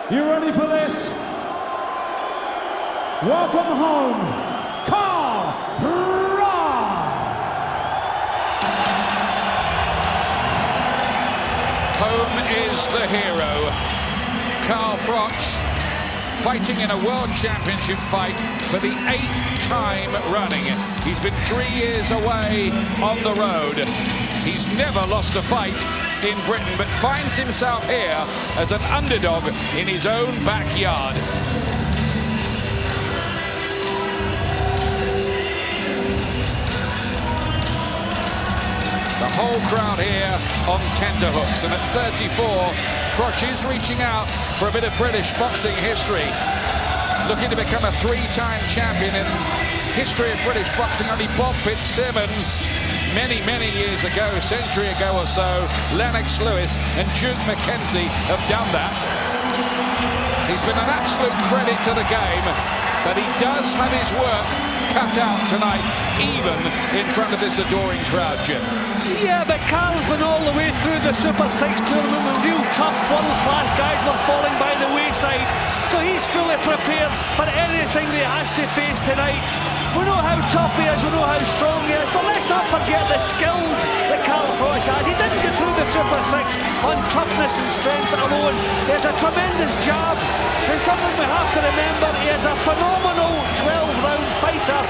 You ready for this? Welcome home, Froch! Home is the hero. Froch fighting in a World Championship fight for the 8th time running. He's been 3 years away on the road. He's never lost a fight in Britain, but finds himself here as an underdog in his own backyard. The whole crowd here on tenterhooks, and at 34, Froch is reaching out for a bit of British boxing history. Looking to become a 3-time champion in history of British boxing. Only Bob Fitzsimmons many years ago, a century ago or so, Lennox Lewis and Duke McKenzie have done that. He's been an absolute credit to the game, but he does have his work cut out tonight, even in front of this adoring crowd, Jim. Yeah, but Carl's been all the way through the Super 6 tournament with real tough, world-class guys were falling by the wayside. So he's fully prepared for anything that he has to face tonight. We know how tough he is, we know how strong he is, but let's not forget the skills that Froch has. He didn't get through the Super 6 on toughness and strength alone. He has a tremendous jab, and something we have to remember, he is a phenomenal 12-round fighter,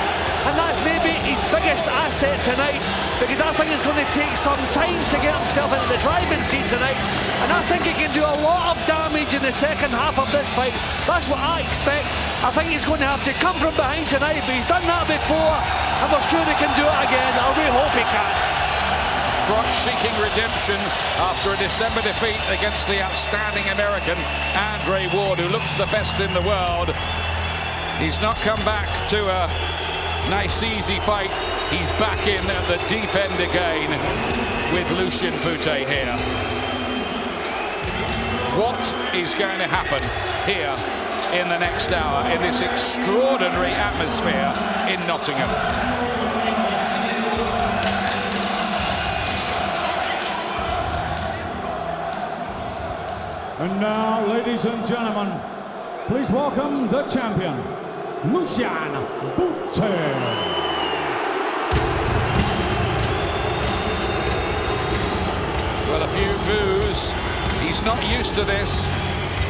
and that's maybe his biggest asset tonight, because I think it's going to take some time to get himself into the driving seat tonight, and I think he can do a lot of damage in the second half of this fight. That's what I expect. I think he's going to have to come from behind tonight, but he's done that before, and we're sure he can do it again, and we hope he can. Froch seeking redemption after a December defeat against the outstanding American Andre Ward, who looks the best in the world. He's not come back to a nice easy fight. He's back in at the deep end again with Lucian Bute here. What is going to happen here in the next hour in this extraordinary atmosphere in Nottingham? And now, ladies and gentlemen, please welcome the champion, Lucian Bute. Well, a few boos. He's not used to this.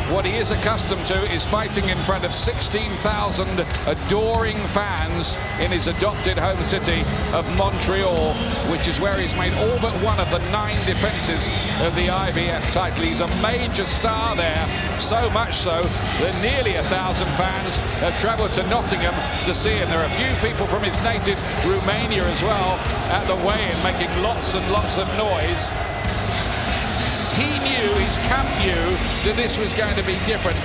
What he is accustomed to is fighting in front of 16,000 adoring fans in his adopted home city of Montreal, which is where he's made all but one of the 9 defenses of the IBF title. He's a major star there, so much so that nearly 1,000 fans have travelled to Nottingham to see him. There are a few people from his native Romania as well at the weigh-in, making lots and lots of noise. He knew, his camp knew, that this was going to be different.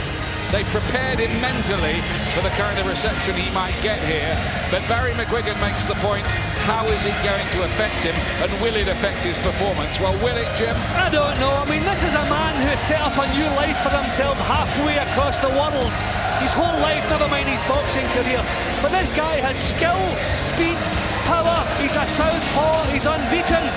They prepared him mentally for the kind of reception he might get here. But Barry McGuigan makes the point, how is it going to affect him, and will it affect his performance? Well, will it, Jim? I don't know. I mean, this is a man who has set up a new life for himself halfway across the world. His whole life, never mind his boxing career. But this guy has skill, speed, power. He's a southpaw, he's unbeaten.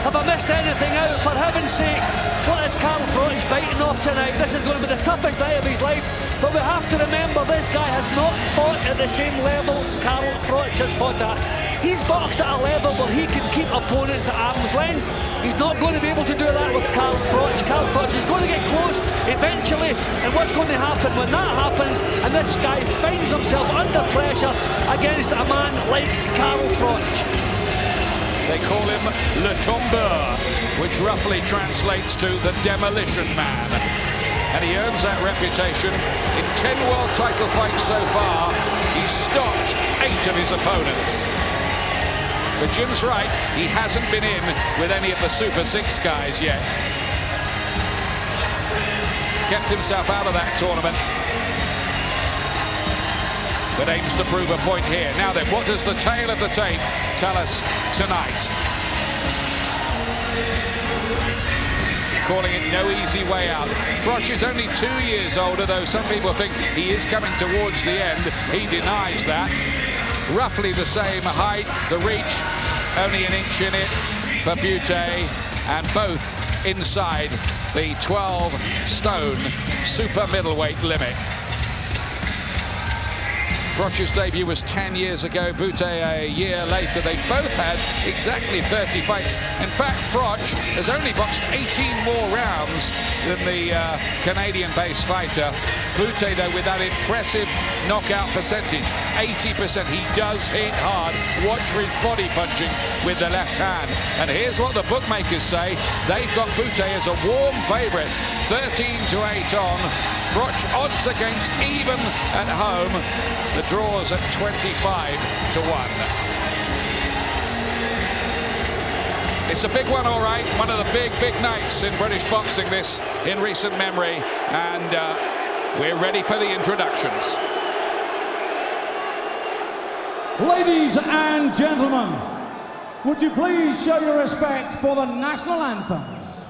Have I missed anything out? For heaven's sake, what is Froch biting off tonight? This is going to be the toughest night of his life, but we have to remember this guy has not fought at the same level Froch has fought at. He's boxed at a level where he can keep opponents at arm's length. He's not going to be able to do that with Froch. Froch is going to get close eventually, and what's going to happen when that happens, and this guy finds himself under pressure against a man like Froch. They call him Le Tombeur, which roughly translates to the Demolition Man. And he earns that reputation. In 10 world title fights so far, he's stopped 8 of his opponents. But Jim's right, he hasn't been in with any of the Super 6 guys yet. Kept himself out of that tournament, but aims to prove a point here. Now then, what does the tail of the tape tell us tonight? Calling it no easy way out. Froch is only 2 years older, though some people think he is coming towards the end. He denies that. Roughly the same height, the reach, only an inch in it for Bute, and both inside the 12-stone super middleweight limit. Froch's debut was 10 years ago, Bute a year later. They both had exactly 30 fights. In fact, Froch has only boxed 18 more rounds than the Canadian-based fighter. Bute, though, with that impressive knockout percentage, 80%. He does hit hard. Watch for his body punching with the left hand. And here's what the bookmakers say. They've got Bute as a warm favourite, 13-8 on. Froch odds against even at home. The draw's at 25-1. It's a big one, all right. One of the big nights in British boxing, this in recent memory. And we're ready for the introductions. Ladies and gentlemen, would you please show your respect for the national anthems?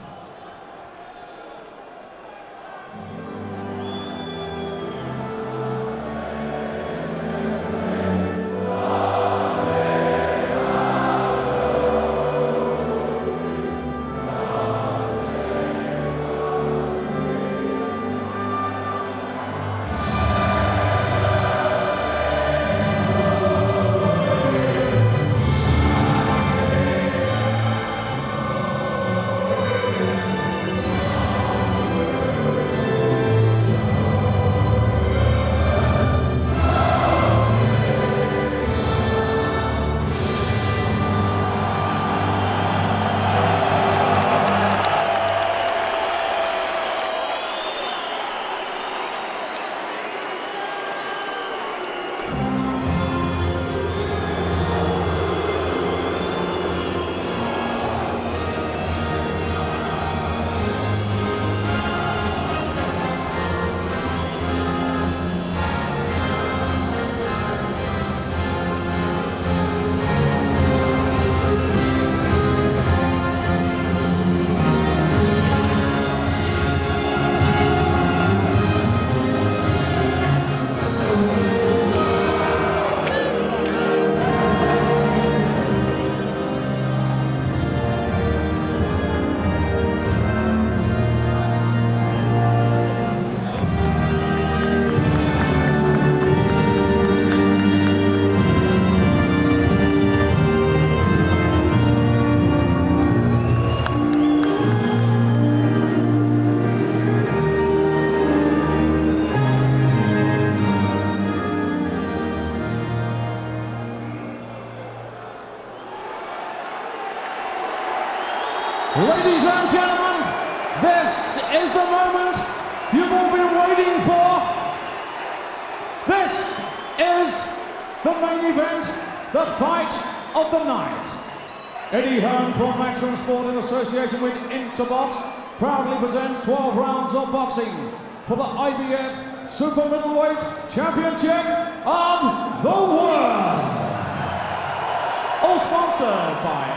Ladies and gentlemen, this is the moment you've all been waiting for. This is the main event, the fight of the night. Eddie Hearn from Matchroom Sport in association with Interbox proudly presents 12 rounds of boxing for the IBF Super Middleweight Championship of the World. All sponsored by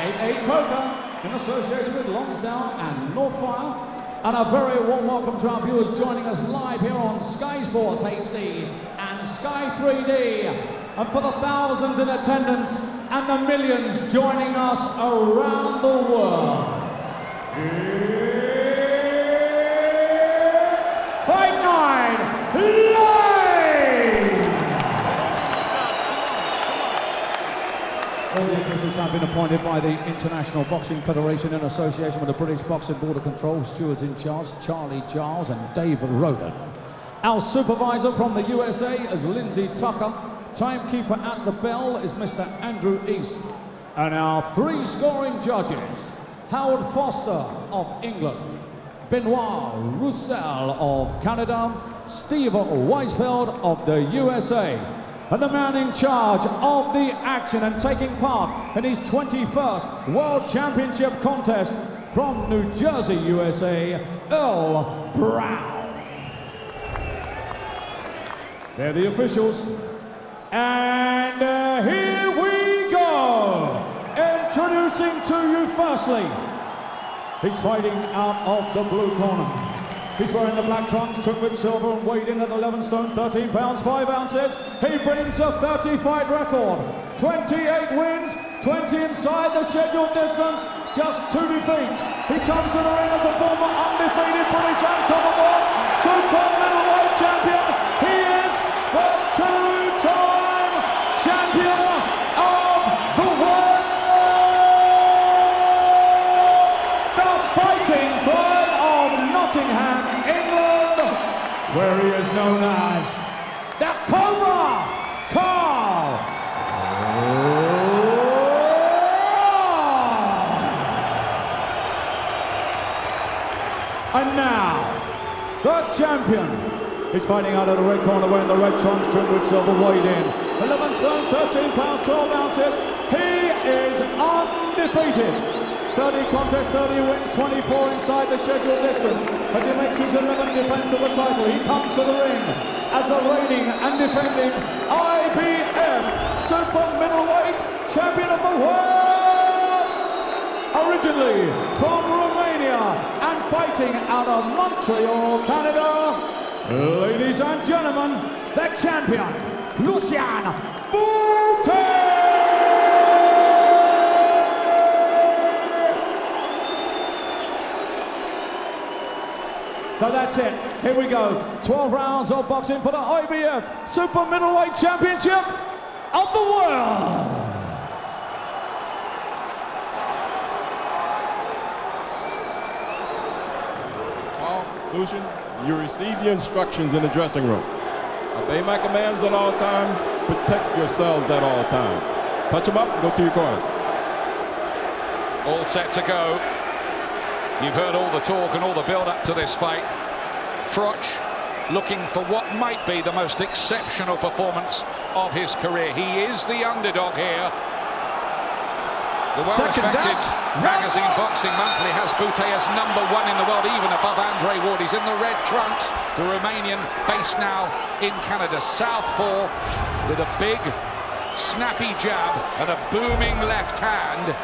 888 Poker in association with Longsdown and Northfire. And a very warm welcome to our viewers joining us live here on Sky Sports HD and Sky 3D. And for the thousands in attendance and the millions joining us around the world. Fight Night Live! All the officials have been appointed by the International Boxing Federation in association with the British Boxing Board of Control. Stewards in charge, Charlie Giles and Dave Roden. Our supervisor from the USA is Lindsay Tucker. Timekeeper at the bell is Mr. Andrew East. And our three scoring judges, Howard Foster of England, Benoit Roussel of Canada, Steve Weisfeld of the USA. And the man in charge of the action and taking part in his 21st World Championship contest from New Jersey, USA, Earl Brown. They're the officials. And here we go. Introducing to you firstly, he's fighting out of the blue corner. He's wearing the black trunks, trimmed with silver and weighed in at 11 stone, 13 pounds, 5 ounces. He brings a 30-fight record, 28 wins, 20 inside the scheduled distance, just 2 defeats. He comes to the ring as a former undefeated British and Commonwealth Super Middleweight champion. He is the 2-time champion of the world. The Fighting Pride of Nottingham, England, where he is known as the Cobra, Carl. And now, the champion is fighting out of the red corner, wearing the red trunks trimmed with silver, weighed in 11 stone, 13 pounds, 12 ounces. He is undefeated. 30 contests, 30 wins, 24 inside the scheduled distance. As he makes his 11th defense of the title, he comes to the ring as a reigning and defending IBF Super Middleweight Champion of the World. Originally from Romania and fighting out of Montreal, Canada, ladies and gentlemen, the champion, Lucian Bute! So that's it. Here we go. 12 rounds of boxing for the IBF Super Middleweight Championship of the World. Lucian, you receive the instructions in the dressing room. Obey my commands at all times. Protect yourselves at all times. Touch them up, go to your corner. All set to go. You've heard all the talk and all the build-up to this fight. Froch looking for what might be the most exceptional performance of his career. He is the underdog here. The well-respected magazine Boxing Monthly has Bute as #1 in the world, even above Andre Ward. He's in the red trunks, the Romanian, based now in Canada. Southpaw with a big, snappy jab and a booming left hand.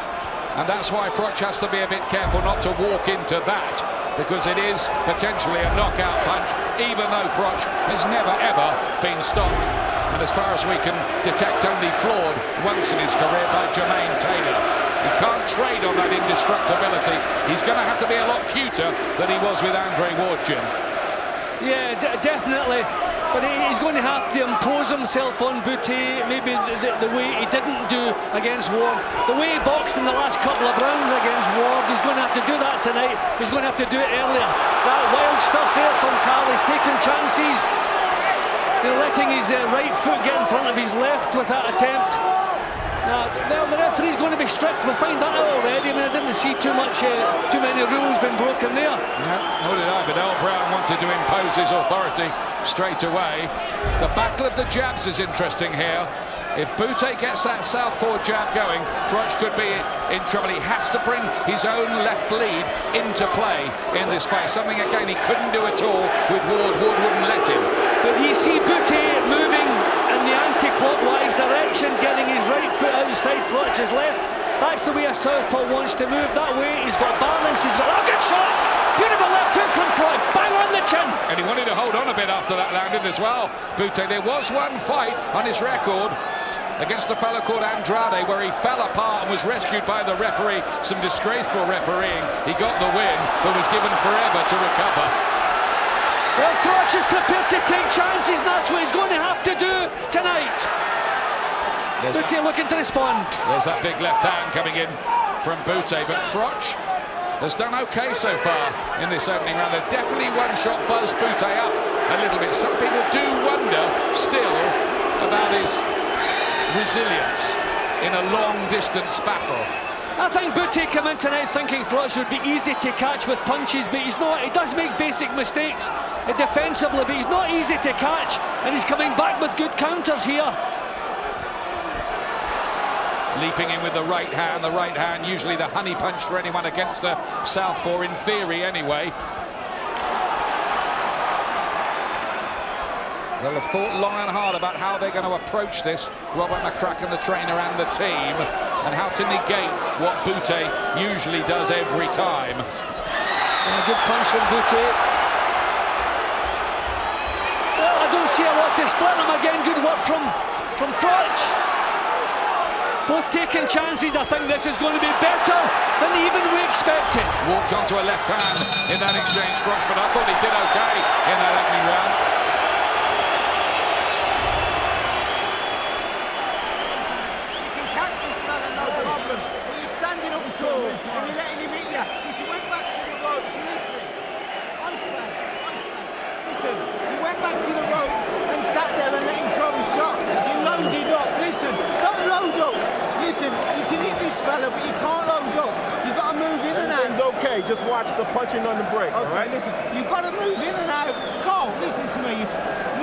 And that's why Froch has to be a bit careful not to walk into that, because it is potentially a knockout punch, even though Froch has never, ever been stopped. And as far as we can detect, only floored once in his career by Jermaine Taylor. He can't trade on that indestructibility. He's going to have to be a lot cuter than he was with Andre Ward, Jim. Yeah, definitely. But he's going to have to impose himself on Bute, maybe the way he didn't do against Ward. The way he boxed in the last couple of rounds against Ward, he's going to have to do that tonight. He's going to have to do it earlier. That wild stuff there from Carl, he's taking chances. They're letting his right foot get in front of his left with that attempt. Now, the referee's going to be strict. We'll find that out already. I mean, I didn't see too many rules being broken there. No, nor did I, but Earl Brown wanted to impose his authority straight away. The battle of the jabs is interesting here. If Bute gets that southpaw jab going, Froch could be in trouble. He has to bring his own left lead into play in this fight. Something, again, he couldn't do at all with Ward. Ward wouldn't let him. But you see Bute moving in the anti-clockwise direction, getting his right foot outside Froch's left. That's the way a southpaw wants to move. That way, he's got balance, he's got a good shot. Beautiful left hook from Froch, bang on the chin. And he wanted to hold on a bit after that landed as well. Bute, there was one fight on his record against a fellow called Andrade where he fell apart and was rescued by the referee. Some disgraceful refereeing. He got the win, but was given forever to recover. Well, Froch is prepared to take chances, and that's what he's going to have to do tonight. Bute looking to respond. There's that big left hand coming in from Bute, but Froch has done okay so far in this opening round. There's definitely one shot buzzed Bute up a little bit. Some people do wonder still about his resilience in a long-distance battle. I think Bute came in tonight thinking Froch would be easy to catch with punches, but he's not. He does make basic mistakes defensively, but he's not easy to catch, and he's coming back with good counters here. Leaping in with the right hand usually the honey punch for anyone against a southpaw, in theory anyway. They'll have thought long and hard about how they're going to approach this, Robert McCracken, the trainer, and the team, and how to negate what Bute usually does every time. And a good punch from Bute. Well, I don't see a lot to split them again. Good work from Froch. both taking chances. I think this is going to be better than even we expected. Walked onto a left hand in that exchange, Froch, but I thought he did okay in that opening round. You can catch this fella, no problem. But you're standing up tall and you're letting him hit you. Because you went back to the ropes, you listening? Iceman. Listen, you went back to the ropes and sat there and let him throw a shot. You loaded up. Listen, don't load up. Listen, you can hit this fella, but you can't load up. You've got to move in and out. Everything's okay, just watch the punching on the break, all right? Listen, you've got to move in and out. Carl, listen to me.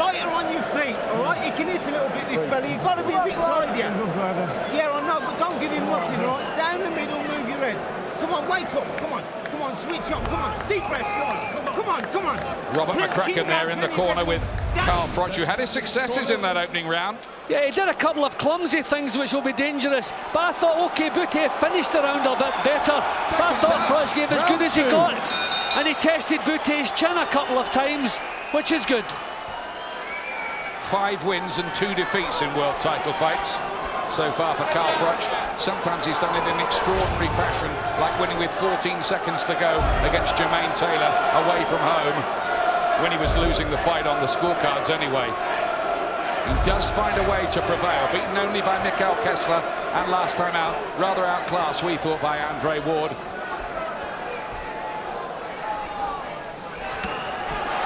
Lighter on your feet, all right? You can hit a little bit, this fella. You've got to be a bit tidier. Yeah, I know, but don't give him nothing, all right? Down the middle, move your head. Come on, wake up. Come on, switch on. Come on, deep breath. Come on. Robert McCracken there in the corner with Carl Froch, who had his successes in that opening round. Yeah, he did a couple of clumsy things which will be dangerous, but I thought, OK, Bute finished the round a bit better, but I thought Froch gave as good as he got, and he tested Bute's chin a couple of times, which is good. 5 wins and 2 defeats in world title fights so far for Carl Froch. Sometimes he's done it in extraordinary fashion, like winning with 14 seconds to go against Jermaine Taylor away from home, when he was losing the fight on the scorecards anyway. He does find a way to prevail, beaten only by Mikhail Kessler, and last time out, rather outclassed, we thought, by Andre Ward.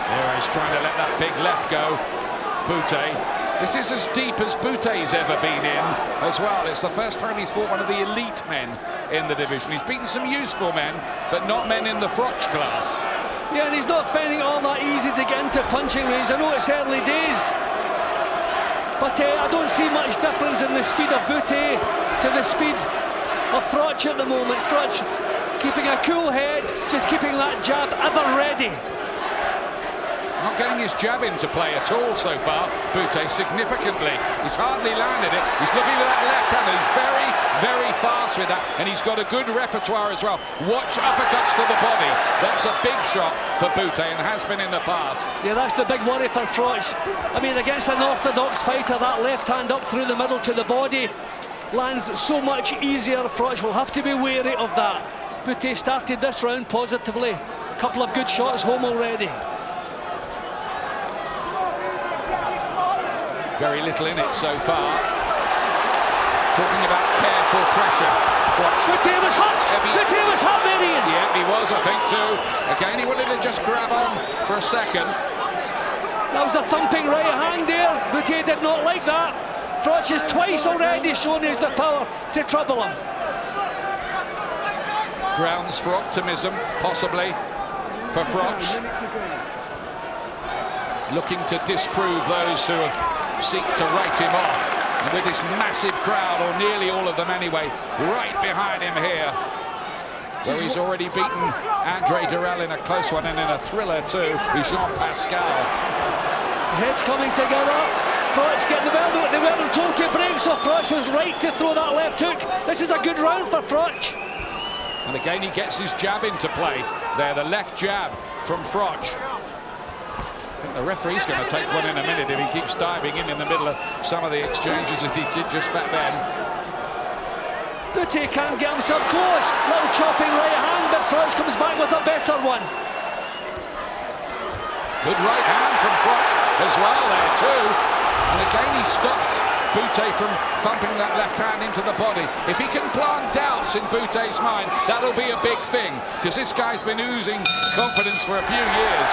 There he's trying to let that big left go, Bute. This is as deep as Bute's ever been in as well. It's the first time he's fought one of the elite men in the division. He's beaten some useful men, but not men in the Froch class. Yeah, and he's not finding it all that easy to get into punching range. I know it's early days, but I don't see much difference in the speed of Bute to the speed of Froch at the moment. Froch keeping a cool head, just keeping that jab ever ready. Not getting his jab into play at all so far, Bute, significantly. He's hardly landed it. He's looking for that left hand. He's very, very fast with that, and he's got a good repertoire as well. Watch uppercuts to the body. That's a big shot for Bute, and has been in the past. Yeah, that's the big worry for Froch. I mean, against an orthodox fighter, that left hand up through the middle to the body lands so much easier. Froch will have to be wary of that. Bute started this round positively. A couple of good shots home already. Very little in it so far. Talking about careful pressure. Bute was hot! Bute was hot, Marion! Yeah, he was, I think, too. Again, he wanted to just grab on for a second. That was a thumping right hand there. Bute did not like that. Froch has twice already shown us the power to trouble him. Grounds for optimism, possibly, for Froch. Looking to disprove those who seek to write him off. And with this massive crowd, or nearly all of them anyway, right behind him here. So he's already beaten Andre Durrell in a close one, and in a thriller too, is Jean-Pascal. Heads coming together. Froch getting they weren't told to break, so Froch was right to throw that left hook. This is a good round for Froch. And again, he gets his jab into play there, the left jab from Froch. The referee's going to take one in a minute if he keeps diving in the middle of some of the exchanges that he did just back then. Bute can't get himself close. Little chopping right hand, but Froch comes back with a better one. Good right hand from Froch as well there too. And again he stops Bute from thumping that left hand into the body. If he can plant doubts in Bute's mind, that'll be a big thing, because this guy's been oozing confidence for a few years.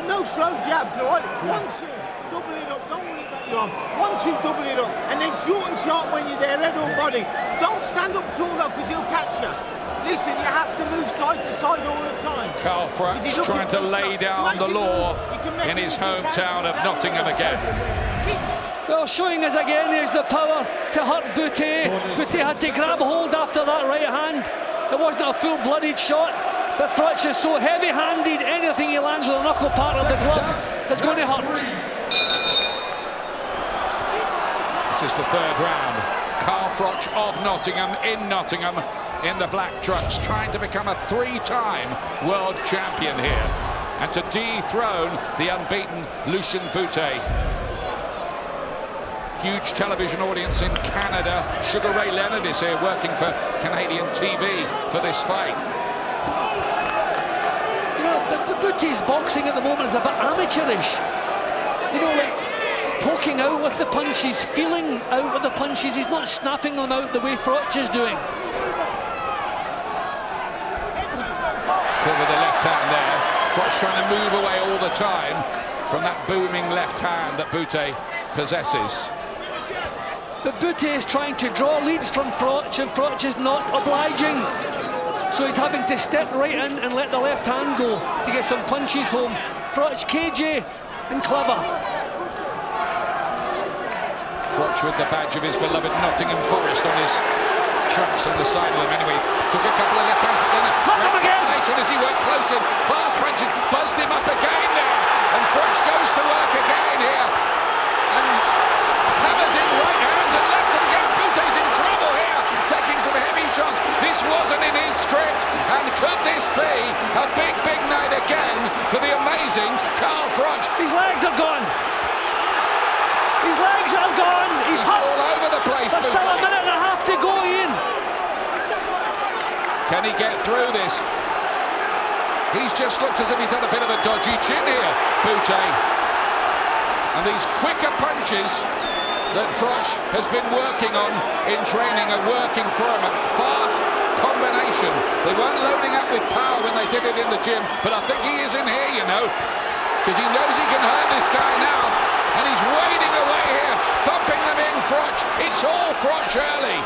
No slow jabs, all right? 1, 2, double it up, don't worry about your arm. 1, 2, double it up, and then short and sharp when you're there, head or body. Don't stand up tall though, because he'll catch you. Listen, you have to move side to side all the time. Carl Froch trying to lay down the law in his hometown of Nottingham again. Well, showing us again is the power to hurt Bute. Bute had to grab hold after that right hand. It wasn't a full-blooded shot, but Froch is so heavy-handed, anything he lands with the knuckle part of the glove is going to hurt. This is the third round. Carl Froch of Nottingham, in the black trunks, trying to become a three-time world champion here and to dethrone the unbeaten Lucian Bute. Huge television audience in Canada. Sugar Ray Leonard is here working for Canadian TV for this fight. You know, Bute's boxing at the moment is a bit amateurish. You know, like poking out with the punches, feeling out with the punches. He's not snapping them out the way Froch is doing. Caught with the left hand there. Froch trying to move away all the time from that booming left hand that Bute possesses. But Bute is trying to draw leads from Froch, and Froch is not obliging. So he's having to step right in and let the left hand go to get some punches home. Froch cagey and clever. Froch with the badge of his beloved Nottingham Forest on his trunks on the side of them. Anyway, took a couple of left hands, but then a combination as he worked close in. Fast punches, buzzed him up again there. And Froch goes to work again here. And hammers in right hands and lets him go. Bute's in trouble here, taking some heavy shots. This wasn't in his script. And could this be a big, big night again for the amazing Carl Froch? His legs are gone. His legs are gone. He's all over the place. There's still a minute and a half to go, Ian. Can he get through this? He's just looked as if he's had a bit of a dodgy chin here, Bute. And these quicker punches that Froch has been working on in training are working for him. A fast combination. They weren't loading up with power when they did it in the gym, but I think he is in here, you know, because he knows he can hurt this guy now. And he's wading away here, thumping them in, Froch. It's all Froch early.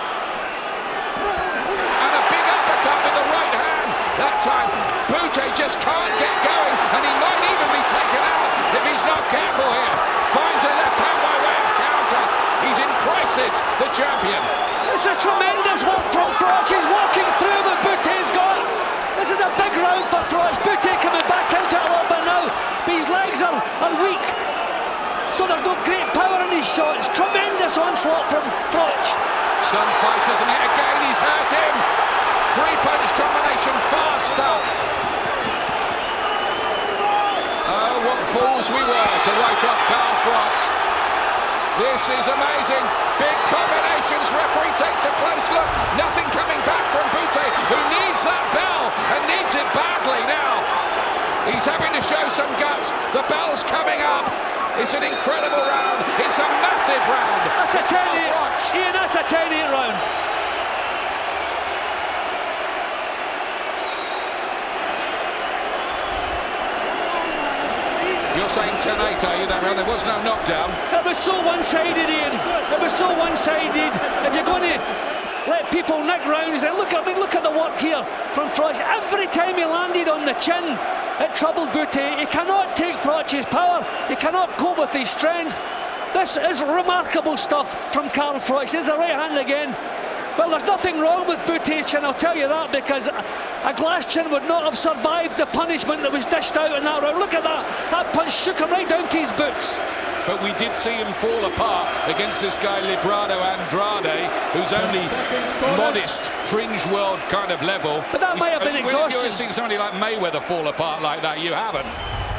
And a big uppercut with the right hand. That time, Bute just can't get going, and he might even be taken out if he's not careful here. Finds a left hand by way of counter. He's in crisis, the champion. This is tremendous work from Froch. He's walking through, but Bute's gone. This is a big round for Froch. Bute coming back into it a little bit now. But his legs are weak. So there's no great power in his shots. Tremendous onslaught from Froch. Some fighters, and again he's hurt him. Three-punch combination, fast stuff. Oh, what fools we were to write off Carl Froch. This is amazing. Big combinations. Referee takes a close look. Nothing coming back from Bute, who needs that bell and needs it badly now. He's having to show some guts. The bell's coming up. It's an incredible round. It's a massive round. That's a 10-8. Ian, that's a 10-8 round. You're saying 10-8, are you, that round? There was no knockdown. It was so one-sided, Ian. It was so one-sided. If you're going to let people nick rounds, then look at the work here from Froch. Every time he landed on the chin, it troubled Bute. He cannot take Froch's power. He cannot cope with his strength. This is remarkable stuff from Carl Froch. There's the right hand again. Well, there's nothing wrong with Bute's chin, I'll tell you that, because a glass chin would not have survived the punishment that was dished out in that round. Look at that. That punch shook him right down to his boots. But we did see him fall apart against this guy Librado Andrade, who's only modest, fringe world kind of level. But that might have been exhaustion. You've seen somebody like Mayweather fall apart like that. You haven't.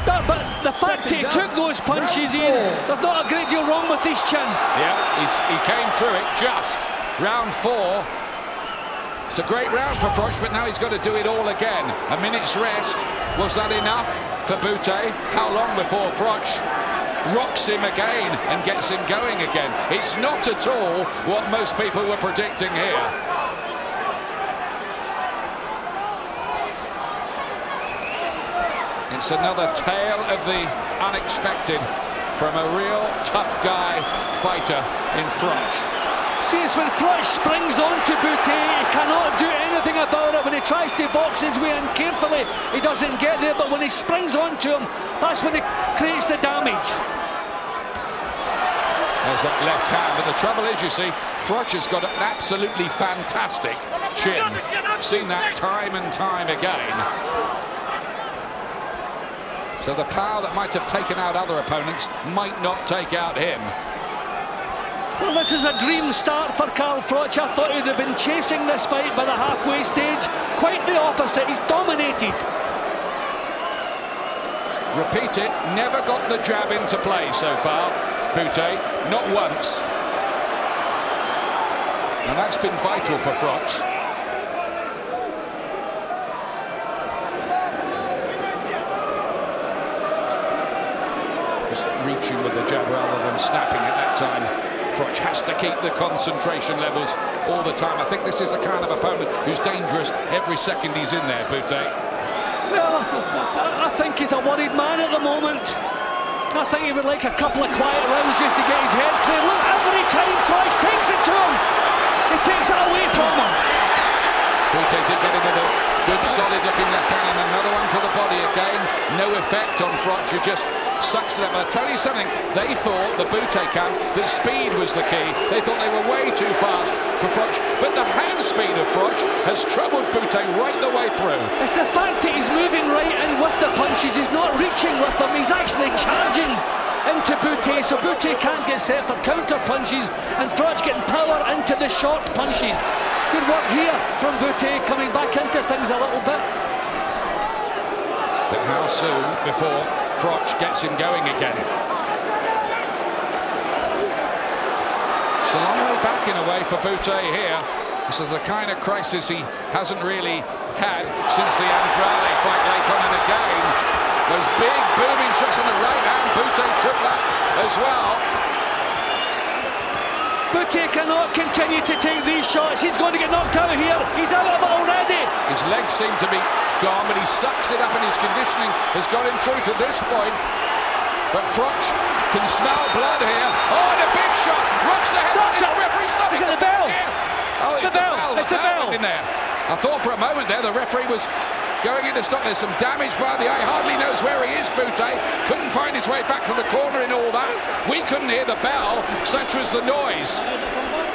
But the fact that he took those punches in, there's not a great deal wrong with his chin. Yeah, he came through it just. Round 4. It's a great round for Froch, but now he's got to do it all again. A minute's rest. Was that enough for Bute? How long before Froch rocks him again and gets him going again? It's not at all what most people were predicting here. It's another tale of the unexpected from a real tough guy fighter in Froch. See, it's when Froch springs onto Bute, he cannot do anything about it. When he tries to box his way in carefully, he doesn't get there, but when he springs onto him, that's when he creates the damage. There's that left hand, but the trouble is, you see, Froch has got an absolutely fantastic chin. I've seen that time and time again. So the power that might have taken out other opponents might not take out him. Well, this is a dream start for Carl Froch. I thought he'd have been chasing this fight by the halfway stage. Quite the opposite, he's dominated. Repeat it, never got the jab into play so far, Bute, not once. And that's been vital for Froch. Just reaching with the jab rather than snapping at that time. Froch has to keep the concentration levels all the time. I think this is the kind of opponent who's dangerous every second he's in there, Bute. Well, I think he's a worried man at the moment. I think he would like a couple of quiet rounds just to get his head clear. Look, every time Froch takes it to him, he takes it away from him. Bute did get him with a good solid looking left hand and another one to the body again. No effect on Froch, who just sucks it up. But I'll tell you something, they thought, the Bute camp, that speed was the key. They thought they were way too fast for Froch, but the hand speed of Froch has troubled Bute right the way through. It's the fact that he's moving right in with the punches, he's not reaching with them, he's actually charging into Bute, so Bute can't get set for counter punches, and Froch getting power into the short punches. Good work here from Bute, coming back into things a little bit. But how soon before Froch gets him going again? It's a long way back in a way for Bute here. This is the kind of crisis he hasn't really had since the Andrade fight late on, and again those big booming shots on the right hand. Bute took that as well. Bute cannot continue to take these shots. He's going to get knocked out here. He's out of it already. His legs seem to be gone, but he sucks it up, and his conditioning has got him through to this point. But Froch can smell blood here. Oh, and a big shot. Rocks the head. Is the referee stopping? Is it the bell? Oh, it's the bell. It's the bell. In there. I thought for a moment there the referee was going in to stop. There's some damage by the eye. Hardly knows where he is, Bute. Couldn't find his way back to the corner in all that. We couldn't hear the bell, such was the noise.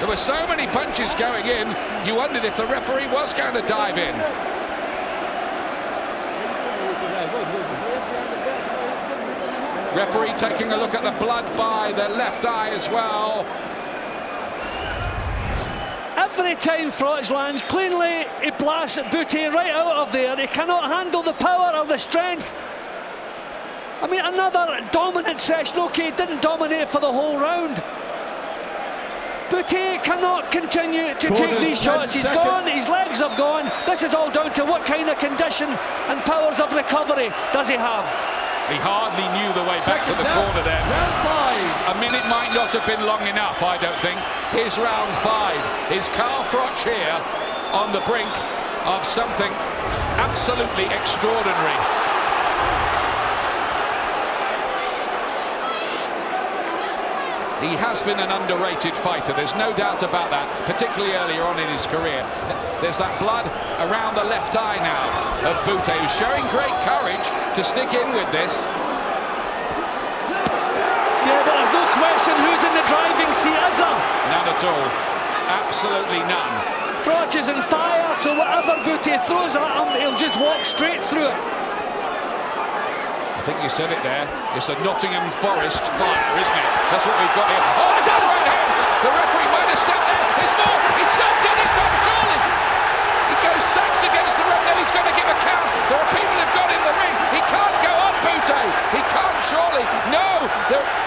There were so many punches going in, you wondered if the referee was going to dive in. Referee taking a look at the blood by the left eye as well. Every time Froch lands cleanly, he blasts Bute right out of there. He cannot handle the power or the strength. I mean, another dominant session. Okay, he didn't dominate for the whole round. Bute cannot continue to take these shots. He's gone, his legs have gone. This is all down to what kind of condition and powers of recovery does he have. He hardly knew the way back to the corner then. A minute might not have been long enough, I don't think. Here's round 5. Is Carl Froch here on the brink of something absolutely extraordinary? He has been an underrated fighter, there's no doubt about that, particularly earlier on in his career. There's that blood around the left eye now of Bute, who's showing great courage to stick in with this. Yeah, but there's no question who's in the driving seat, is there? None at all. Absolutely none. Froch is in fire, so whatever Bute throws at him, he'll just walk straight through it. I think you said it there. It's a Nottingham Forest fire, isn't it? That's what we've got here. Oh, it's that right hand! The referee might have stepped there. There's more. He's stopped it this time, surely. He goes sacks against the ring. Now he's going to give a count. There are people who've got in the ring. He can't go on, Bute. He can't, surely. No.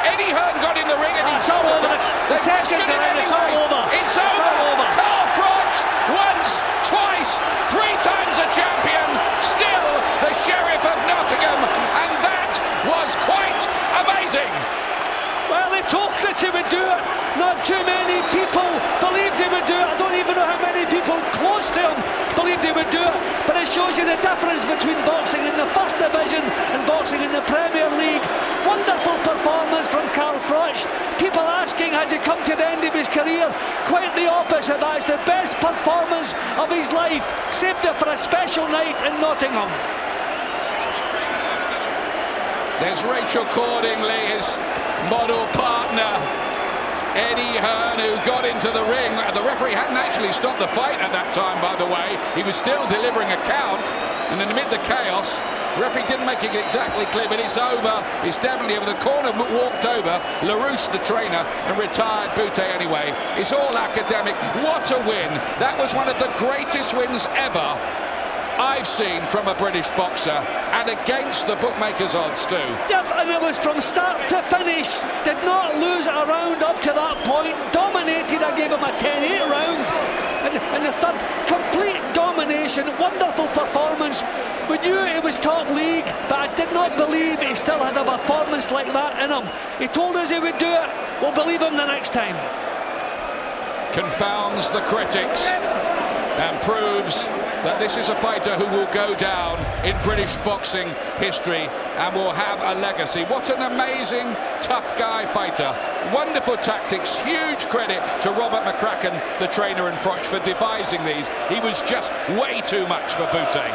Eddie Hearn got in the ring and it's all over. The tension's around. It's all over. It's over. Carl Froch, once, twice, 3 times a champion. Still the Sheriff of Nottingham. And that was quite amazing. Well, he talked that he would do it. Not too many people believed he would do it. I don't even know how many people close to him believed he would do it. But it shows you the difference between boxing in the First Division and boxing in the Premier League. Wonderful performance from Carl Froch. People asking, has he come to the end of his career? Quite the opposite. That is the best performance of his life. Saved it for a special night in Nottingham. There's Rachel Cordingley, his model partner, Eddie Hearn, who got into the ring. The referee hadn't actually stopped the fight at that time, by the way. He was still delivering a count, and then amid the chaos, the referee didn't make it exactly clear, but it's over. It's definitely over. The corner walked over Larousse, the trainer, and retired Bute anyway. It's all academic. What a win. That was one of the greatest wins ever I've seen from a British boxer, and against the bookmakers' odds too. Yep, and it was from start to finish. Did not lose a round up to that point. Dominated. I gave him a 10-8 round. And the third, complete domination. Wonderful performance. We knew it was top league, but I did not believe he still had a performance like that in him. He told us he would do it. We'll believe him the next time. Confounds the critics and proves that this is a fighter who will go down in British boxing history and will have a legacy. What an amazing, tough guy fighter. Wonderful tactics. Huge credit to Robert McCracken, the trainer, and Froch for devising these. He was just way too much for Bute.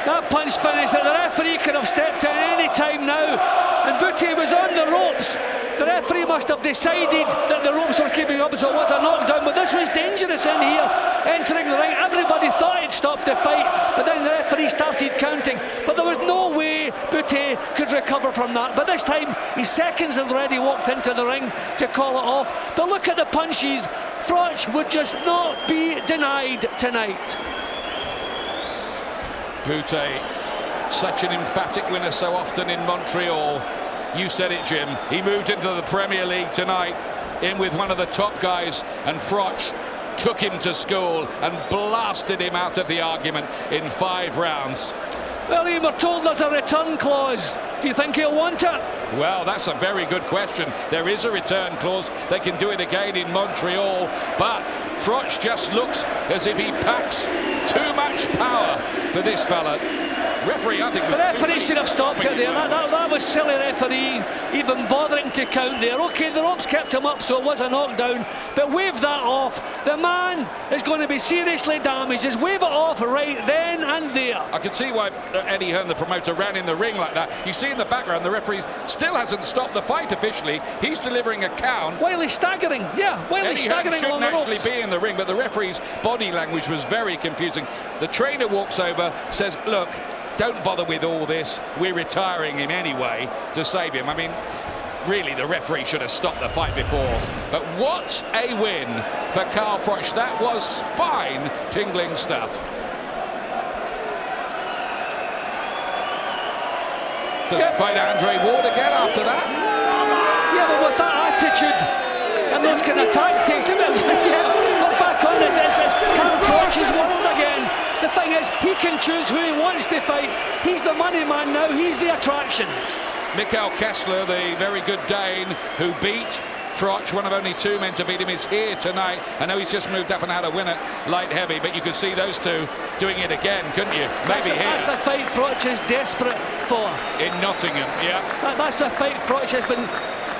That punch finish that the referee could have stepped in any time now, and Bute was on the ropes. The referee must have decided that the ropes were keeping up, so it was a knockdown, but this was dangerous in here, entering the ring. Everybody thought he'd stopped the fight, but then the referee started counting, but there was no way Bute could recover from that. But this time, he seconds had already walked into the ring to call it off. But look at the punches. Froch would just not be denied tonight. Bute, such an emphatic winner so often in Montreal. You said it, Jim. He moved into the Premier League tonight in with one of the top guys, and Froch took him to school and blasted him out of the argument in 5 rounds. Well, Ian, we're told there's a return clause. Do you think he'll want it? Well, that's a very good question. There is a return clause. They can do it again in Montreal, but Froch just looks as if he packs too much power for this fella. Referee, I think, the referee should have stopped it there. That was silly referee even bothering to count there. Okay, the ropes kept him up, so it was a knockdown, but wave that off. The man is going to be seriously damaged. Just wave it off right then and there. I can see why Eddie Hearn, the promoter, ran in the ring like that. You see in the background, the referee still hasn't stopped the fight officially. He's delivering a count. While he's staggering, while he's staggering along the ropes. Shouldn't actually be in the ring, but the referee's body language was very confusing. The trainer walks over, says, look, don't bother with all this. We're retiring him anyway to save him. I mean, really, the referee should have stopped the fight before. But what a win for Carl Froch. That was spine-tingling stuff. Doesn't fight Andre Ward again after that. Yeah, but with that attitude and those kind of tactics, we're back on this. It's Carl Froch's world again. The thing is, he can choose who he wants to fight. He's the money man now. He's the attraction. Mikael Kessler, the very good Dane who beat Froch, one of only 2 men to beat him, is here tonight. I know he's just moved up and had a win at light heavy, but you could see those two doing it again, couldn't you? Maybe here. That's the fight Froch is desperate for. In Nottingham, yeah. That's a fight Froch has been...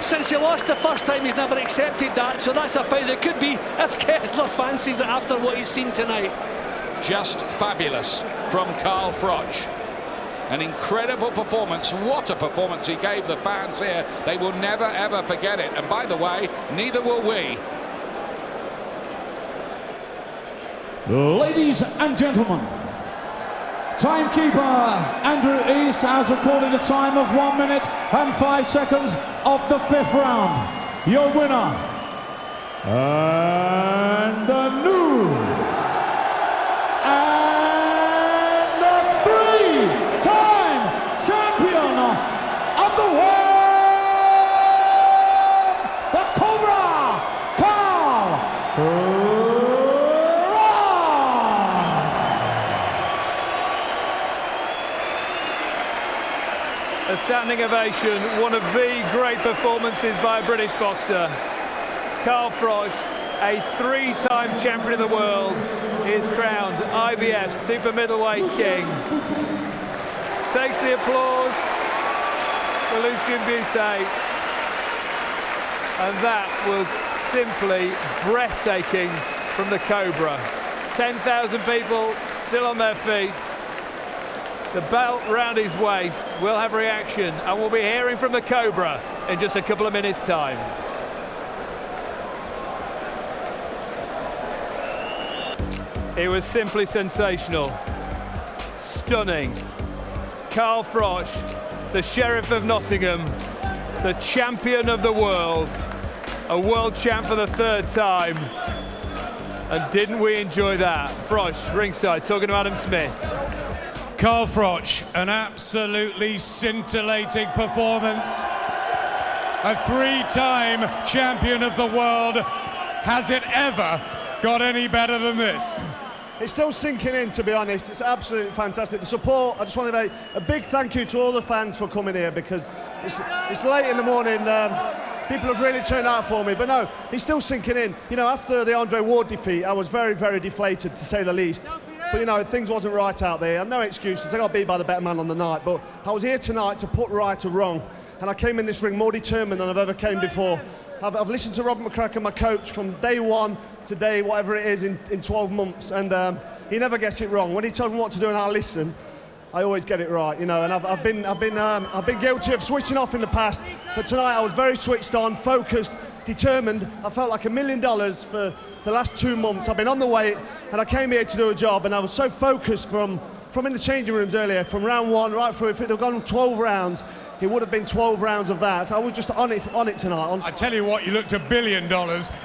Since he lost the first time, he's never accepted that. So that's a fight that could be if Kessler fancies it after what he's seen tonight. Just fabulous from Carl Froch. An incredible performance. What a performance he gave the fans here. They will never ever forget it. And by the way, neither will we. Ladies and gentlemen, timekeeper Andrew East has recorded a time of 1 minute and 5 seconds of the 5th round. Your winner and the new and the 3-time champion of the world, the Cobra, Carl Froch. A standing ovation, one of the great performances by a British boxer. Carl Froch, a 3-time champion of the world, is crowned IBF Super Middleweight King. Takes the applause for Lucian Bute. And that was simply breathtaking from the Cobra. 10,000 people still on their feet. The belt round his waist will have reaction, and we'll be hearing from the Cobra in just a couple of minutes' time. It was simply sensational. Stunning. Carl Froch, the Sheriff of Nottingham, the champion of the world, a world champ for the 3rd time. And didn't we enjoy that? Froch, ringside, talking to Adam Smith. Carl Froch, an absolutely scintillating performance. A 3-time champion of the world. Has it ever got any better than this? It's still sinking in, to be honest. It's absolutely fantastic. The support, I just want to make a big thank you to all the fans for coming here, because it's late in the morning. People have really turned out for me, but no, it's still sinking in. You know, after the Andre Ward defeat, I was very, very deflated, to say the least. But, you know, things wasn't right out there, and no excuses. I got beat by the better man on the night, but I was here tonight to put right a wrong, and I came in this ring more determined than I've ever came before. I've listened to Rob McCracken, my coach, from day one to day, whatever it is, in 12 months, and he never gets it wrong. When he tells me what to do and I listen, I always get it right, you know. And I've been guilty of switching off in the past, but tonight I was very switched on, focused, determined. I felt like $1 million for the last 2 months. I've been on the weight, and I came here to do a job, and I was so focused from in the changing rooms earlier, from round 1 right through. If it had gone 12 rounds, it would have been 12 rounds of that. I was just on it tonight. I tell you what, you looked $1 billion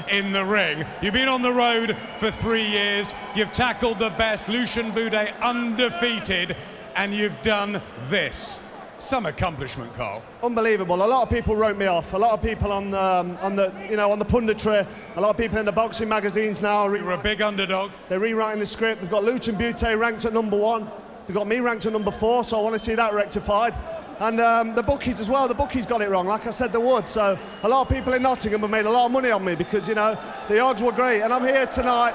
in the ring. You've been on the road for 3 years. You've tackled the best, Lucian Bute, undefeated, and you've done this. Some accomplishment, Carl. Unbelievable. A lot of people wrote me off. A lot of people on the punditry. A lot of people in the boxing magazines now. You're a big underdog. They're rewriting the script. They've got Lucian Bute ranked at number 1. They've got me ranked at number 4. So I want to see that rectified. And the bookies as well. The bookies got it wrong, like I said they would. So a lot of people in Nottingham have made a lot of money on me, because, you know, the odds were great. And I'm here tonight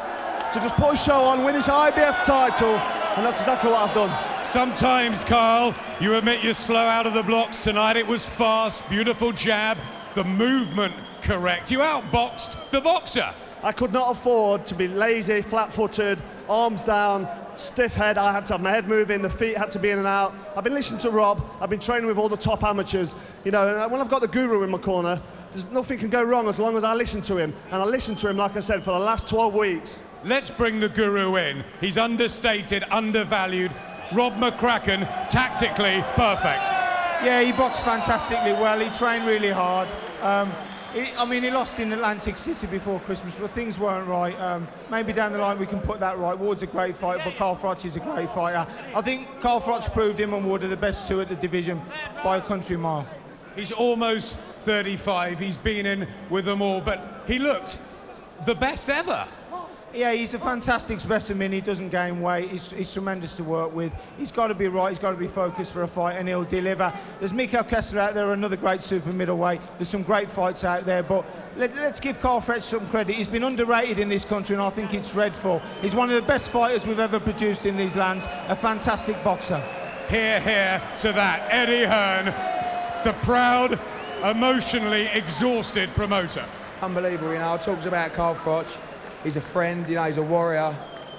to just put a show on, win this IBF title, and that's exactly what I've done. Sometimes, Carl, you admit you're slow out of the blocks tonight. It was fast, beautiful jab, the movement correct. You outboxed the boxer. I could not afford to be lazy, flat-footed, arms down, stiff head. I had to have my head moving, the feet had to be in and out. I've been listening to Rob. I've been training with all the top amateurs. You know, and when I've got the guru in my corner, there's nothing can go wrong as long as I listen to him. And I listened to him, like I said, for the last 12 weeks. Let's bring the guru in. He's understated, undervalued. Rob McCracken, tactically perfect. Yeah, he boxed fantastically well. He trained really hard. He lost in Atlantic City before Christmas, but things weren't right. Maybe down the line we can put that right. Ward's a great fighter, but Carl Froch is a great fighter. I think Carl Froch proved him and Ward are the best 2 at the division by a country mile. He's almost 35. He's been in with them all, but he looked the best ever. Yeah, he's a fantastic specimen. He doesn't gain weight. He's tremendous to work with. He's got to be right. He's got to be focused for a fight, and he'll deliver. There's Mikael Kessler out there, another great super middleweight. There's some great fights out there, but let's give Carl Froch some credit. He's been underrated in this country, and I think it's dreadful. He's one of the best fighters we've ever produced in these lands. A fantastic boxer. Hear, hear to that. Eddie Hearn, the proud, emotionally exhausted promoter. Unbelievable, you know. I talked about Carl Froch. He's a friend, you know, he's a warrior.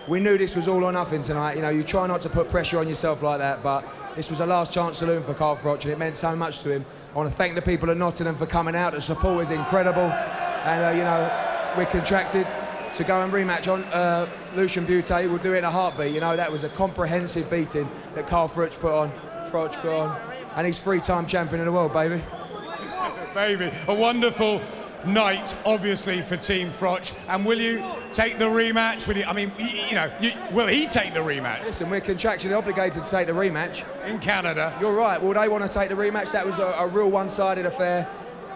We knew this was all or nothing tonight. You know, you try not to put pressure on yourself like that, but this was a last chance saloon for Carl Froch, and it meant so much to him. I want to thank the people of Nottingham for coming out. The support is incredible. And, you know, we're contracted to go and rematch on Lucian Bute. We'll do it in a heartbeat. You know, that was a comprehensive beating that Carl Froch put on. And he's 3-time champion of the world, baby. Baby, a wonderful night, obviously, for Team Froch. And will you take the rematch? Will you? I mean, you know, will he take the rematch? Listen, we're contractually obligated to take the rematch. In Canada. You're right. Well, they want to take the rematch. That was a real one-sided affair.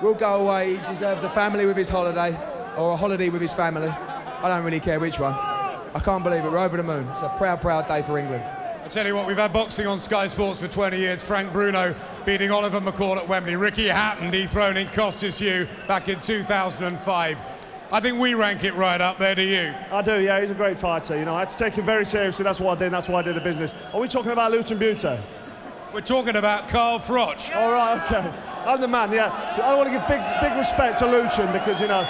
We'll go away. He deserves a family with his holiday, or a holiday with his family. I don't really care which one. I can't believe it. We're over the moon. It's a proud, proud day for England. I tell you what, we've had boxing on Sky Sports for 20 years. Frank Bruno beating Oliver McCall at Wembley. Ricky Hatton dethroning Costas Hugh back in 2005. I think we rank it right up there, do you? I do, yeah. He's a great fighter. You know, I had to take him very seriously. That's what I did. And that's why I did the business. Are we talking about Lucian Bute? We're talking about Carl Froch. All right, okay. I'm the man, yeah. I want to give big respect to Lucian because, you know,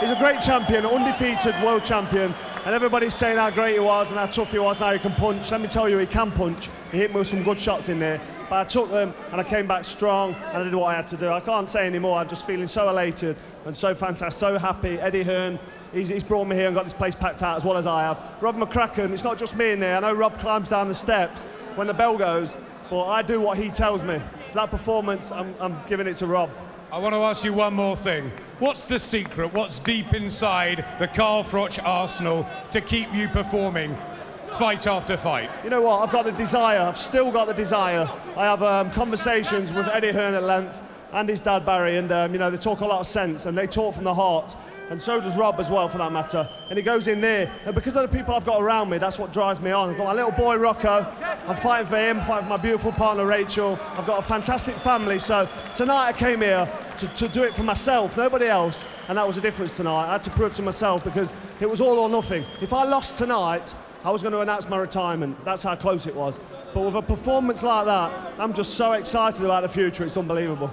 he's a great champion, undefeated world champion. And everybody's saying how great he was and how tough he was and how he can punch. Let me tell you, he can punch. He hit me with some good shots in there. But I took them and I came back strong and I did what I had to do. I can't say anymore. I'm just feeling so elated and so fantastic, so happy. Eddie Hearn, he's brought me here and got this place packed out as well as I have. Rob McCracken, it's not just me in there. I know Rob climbs down the steps when the bell goes, but I do what he tells me. So that performance, I'm giving it to Rob. I want to ask you one more thing. What's the secret? What's deep inside the Carl Froch arsenal to keep you performing fight after fight? You know what? I've got the desire. I've still got the desire. I have conversations with Eddie Hearn at length and his dad Barry, and you know, they talk a lot of sense and they talk from the heart. And so does Rob as well, for that matter. And he goes in there, and because of the people I've got around me, that's what drives me on. I've got my little boy Rocco, I'm fighting for him, fighting for my beautiful partner Rachel. I've got a fantastic family, so tonight I came here to do it for myself, nobody else, and that was the difference tonight. I had to prove to myself because it was all or nothing. If I lost tonight, I was going to announce my retirement. That's how close it was. But with a performance like that, I'm just so excited about the future, it's unbelievable.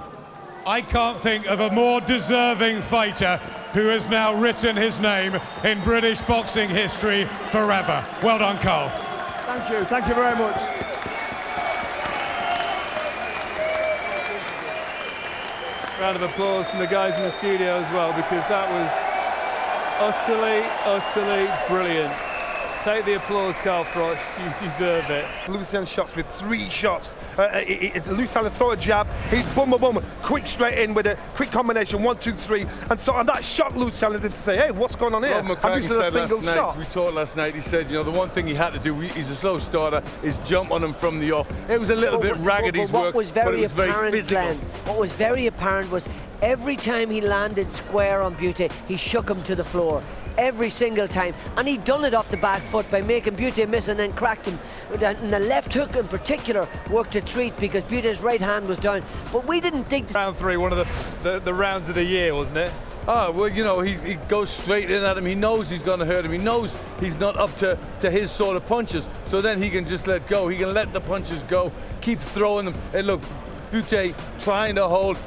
I can't think of a more deserving fighter who has now written his name in British boxing history forever. Well done, Carl. Thank you very much. Round of applause from the guys in the studio as well, because that was utterly brilliant. Take the applause, Carl Froch. You deserve it. Lucian shots with 3 shots. Lucian throw a jab. He boom, boom, boom, quick straight in with a quick combination, 1, 2, 3. And so on that shot, Lucian did to say, hey, what's going on here? Rob McCracken said last night, we talked last night, he said, you know, the one thing he had to do, he's a slow starter, is jump on him from the off. It was a little bit ragged, his work, but it was very physical. What was very apparent was every time he landed square on Bute, he shook him to the floor. Every single time, and he'd done it off the back foot by making Bute miss and then cracked him. And the left hook in particular worked a treat because Bute's right hand was down. But we didn't think round 3, one of the rounds of the year, wasn't it? Ah, well, you know, he goes straight in at him. He knows he's going to hurt him. He knows he's not up to his sort of punches. So then he can just let go. He can let the punches go, keep throwing them. And look, Bute trying to hold.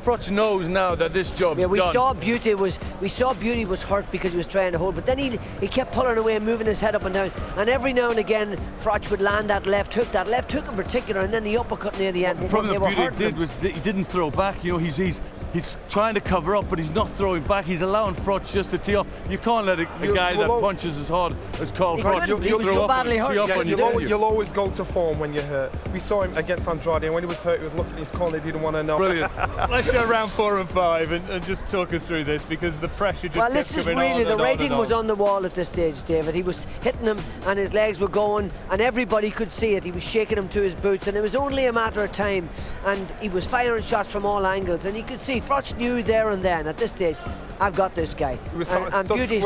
Froch knows now that this job's done. We saw Bute was hurt because he was trying to hold, but then he kept pulling away and moving his head up and down. And every now and again, Froch would land that left hook in particular, and then the uppercut near the end. The problem that Bute did was he didn't throw back. You know, he's trying to cover up, but he's not throwing back. He's allowing Froch just to tee off. You can't let a guy that punches as hard as Carl Froch. He was so badly hurt. You'll always go to form when you're hurt. We saw him against Andrade, and when he was hurt, he was looking at his corner, he didn't want to know. Brilliant. Let's go round 4 and 5 and just talk us through this, because the pressure just kept this is coming really, on the rating was on the wall at this stage, David. He was hitting him and his legs were going, and everybody could see it. He was shaking him to his boots, and it was only a matter of time, and he was firing shots from all angles, and you could see Froch knew there and then at this stage, I've got this guy. And Bute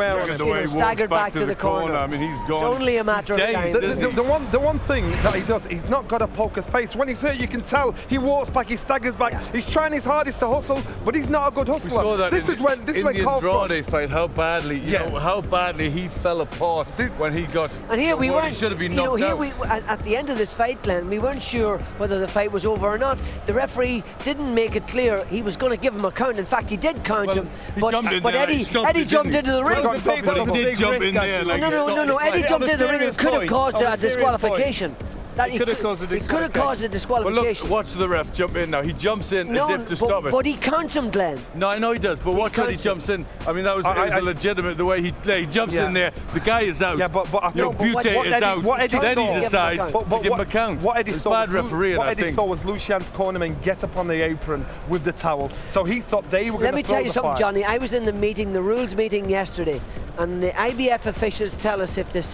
staggered back to the corner. I mean, he's gone. It's only a matter of time. The one thing that he does, he's not got a poker's face. When he's hurt, you can tell he walks back, he staggers back. Yeah. He's trying his hardest to hustle, but he's not a good hustler. We saw that this is when the Andrade fight, how badly, you know, how badly he fell apart when he got. And here we weren't. Should have been knocked out. At the end of this fight, Glenn, we weren't sure whether the fight was over or not. The referee didn't make it clear he was going to give him a count. In fact, he did count him, but Eddie jumped into the ring. He did jump in there. No, Eddie jumped into the ring. It could have caused a disqualification. It could have caused a disqualification. But look, watch the ref jump in now. He jumps in as if to stop it. But he counts him, Glenn. No, I know he does, but watch when he jumps in. I mean, that was a legitimate, the way he jumps in there. The guy is out. Yeah, but I think Bute is out. Then he decides to give him a count. It's bad refereeing, I think. What Eddie saw was Lucian's cornerman get up on the apron with the towel. So he thought they were going to throw the fight. Let me tell you something, Johnny. I was in the rules meeting yesterday, and the IBF officials tell us if the